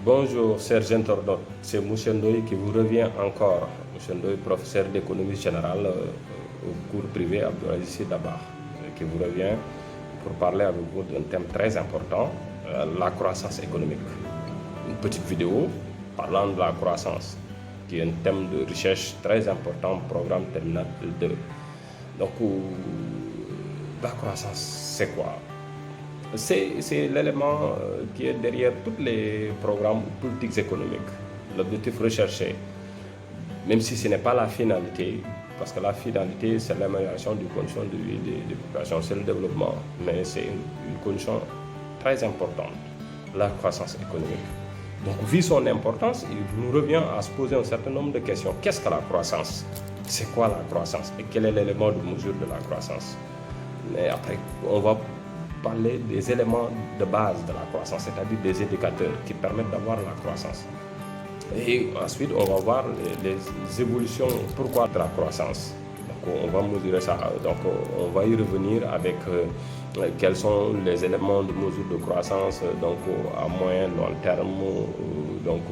Bonjour, chers internautes. C'est Moussa Ndoye qui vous revient encore. Moussa Ndoye, professeur d'économie générale au cours privé Abdoulaziz Sy Dabakh, qui vous revient pour parler avec vous d'un thème très important, la croissance économique. Une petite vidéo parlant de la croissance, qui est un thème de recherche très important, programme terminal 2. Donc, la croissance, c'est quoi? C'est l'élément qui est derrière tous les programmes ou politiques économiques. L'objectif recherché, même si ce n'est pas la finalité, parce que la finalité, c'est l'amélioration des conditions de vie des populations, c'est le développement, mais c'est une condition très importante, la croissance économique. Donc, vu son importance, il nous revient à se poser un certain nombre de questions. Qu'est-ce que la croissance? C'est quoi la croissance? Et quel est l'élément de mesure de la croissance? Mais après, on va parler des éléments de base de la croissance, c'est-à-dire des indicateurs qui permettent d'avoir la croissance. Et ensuite, on va voir les évolutions, pourquoi de la croissance. Donc, on va mesurer ça. Donc, on va y revenir avec quels sont les éléments de mesure de croissance, donc à moyen, long terme, donc,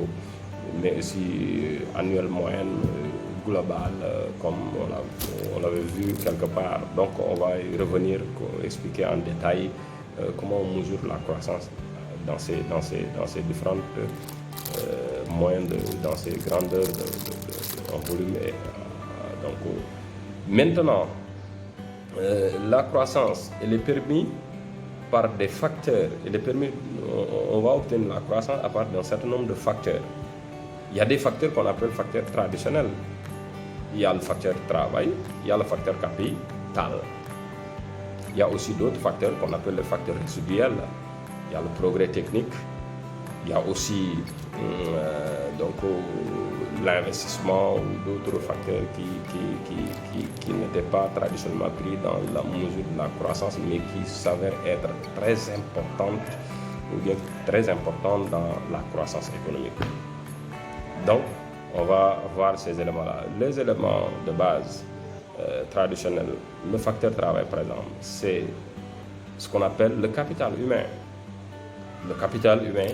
mais aussi annuel moyenne, global, comme on l'avait vu quelque part. Donc, on va y revenir, expliquer en détail comment on mesure la croissance dans ces différentes moyens, dans ces grandeurs en volume. Donc, maintenant, la croissance, elle est permise par des facteurs. On va obtenir la croissance à partir d'un certain nombre de facteurs. Il y a des facteurs qu'on appelle facteurs traditionnels. Il y a le facteur travail, il y a le facteur capital. Il y a aussi d'autres facteurs qu'on appelle les facteurs résiduels. Il y a le progrès technique, il y a aussi l'investissement ou d'autres facteurs qui n'étaient pas traditionnellement pris dans la mesure de la croissance, mais qui s'avèrent être très importantes ou bien très importantes dans la croissance économique. Donc, on va voir ces éléments-là. Les éléments de base traditionnels, le facteur travail par exemple, c'est ce qu'on appelle le capital humain. Le capital humain,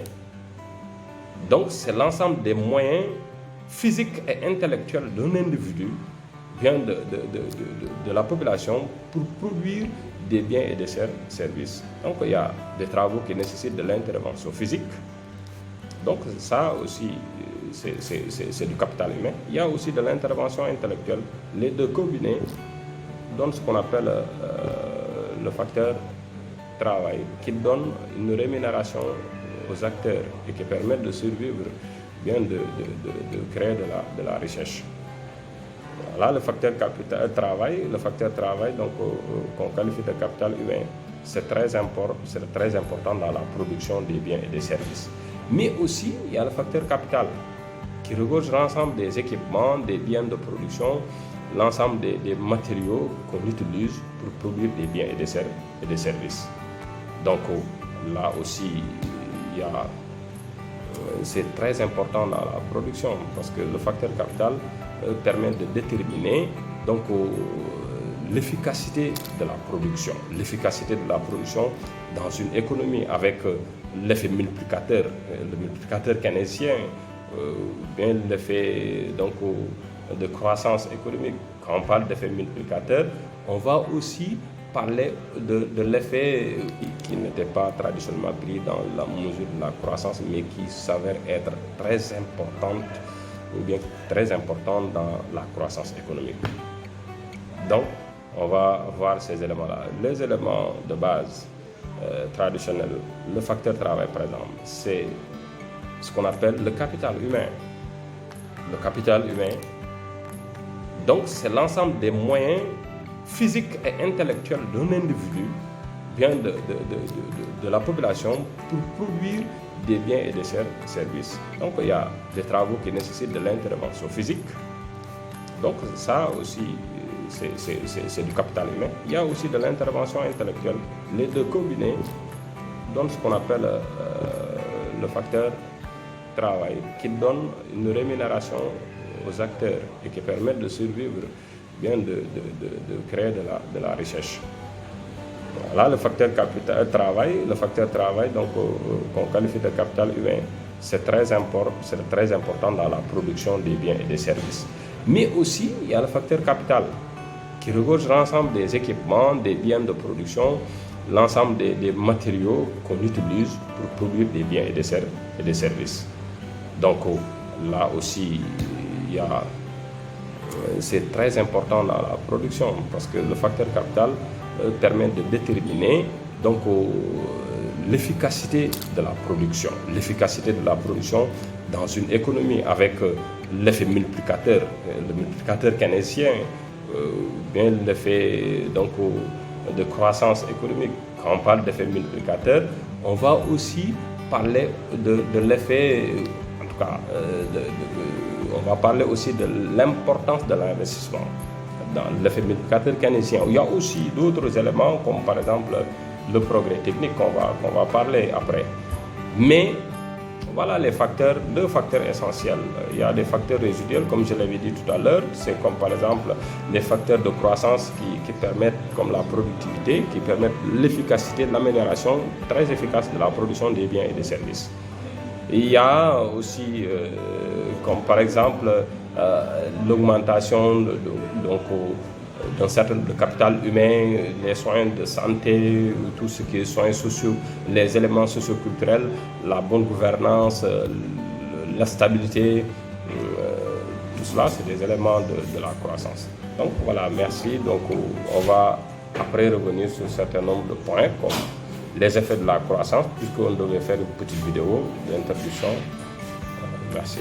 donc c'est l'ensemble des moyens physiques et intellectuels d'un individu, bien de la population, pour produire des biens et des services. Donc il y a des travaux qui nécessitent de l'intervention physique. Donc ça aussi, c'est du capital humain. Il y a aussi de l'intervention intellectuelle. Les deux combinés donnent ce qu'on appelle le facteur travail, qui donne une rémunération aux acteurs et qui permet de survivre, bien de créer de la recherche. Là, le facteur travail, donc qu'on qualifie de capital humain, c'est très important dans la production des biens et des services. Mais aussi, il y a le facteur capital, qui regorge l'ensemble des équipements, des biens de production, l'ensemble des matériaux qu'on utilise pour produire des biens et des services. Donc là aussi, c'est très important dans la production, parce que le facteur capital permet de déterminer donc l'efficacité de la production. L'efficacité de la production dans une économie avec l'effet multiplicateur, le multiplicateur keynésien, bien l'effet donc de croissance économique. Quand on parle d'effet multiplicateur, on va aussi parler de l'effet qui n'était pas traditionnellement pris dans la mesure de la croissance, mais qui s'avère être très importante ou bien très importante dans la croissance économique. Donc, on va voir ces éléments-là. Les éléments de base traditionnels, le facteur travail par exemple, c'est ce qu'on appelle le capital humain. Le capital humain, donc c'est l'ensemble des moyens physiques et intellectuels d'un individu, bien de la population, pour produire des biens et des services. Donc il y a des travaux qui nécessitent de l'intervention physique. Donc ça aussi, c'est du capital humain. Il y a aussi de l'intervention intellectuelle. Les deux combinés donnent ce qu'on appelle le facteur travail, qui donne une rémunération aux acteurs et qui permet de survivre, bien de créer de la recherche. Là, le facteur travail, donc qu'on qualifie de capital humain, c'est très important dans la production des biens et des services. Mais aussi, il y a le facteur capital qui regorge l'ensemble des équipements, des biens de production, l'ensemble des matériaux qu'on utilise pour produire des biens et des services. Donc là aussi, c'est très important dans la production parce que le facteur capital permet de déterminer donc l'efficacité de la production. L'efficacité de la production dans une économie avec l'effet multiplicateur, le multiplicateur keynésien, bien l'effet donc de croissance économique. Quand on parle d'effet multiplicateur, on va aussi parler de l'effet, en tout cas, on va parler aussi de l'importance de l'investissement dans l'effet multiplicateur keynésien. Il y a aussi d'autres éléments comme par exemple le progrès technique qu'on va parler après. Mais voilà les facteurs, deux facteurs essentiels. Il y a des facteurs résiduels, comme je l'avais dit tout à l'heure, c'est comme par exemple les facteurs de croissance qui permettent, comme la productivité, qui permettent l'efficacité, l'amélioration très efficace de la production des biens et des services. Il y a aussi, comme par exemple, l'augmentation d'un certain capital humain, les soins de santé, tout ce qui est soins sociaux, les éléments socioculturels, la bonne gouvernance, la stabilité, tout cela, c'est des éléments de la croissance. Donc voilà, merci. Donc on va après revenir sur un certain nombre de points comme les effets de la croissance, puisqu'on devait faire une petite vidéo d'introduction. Merci.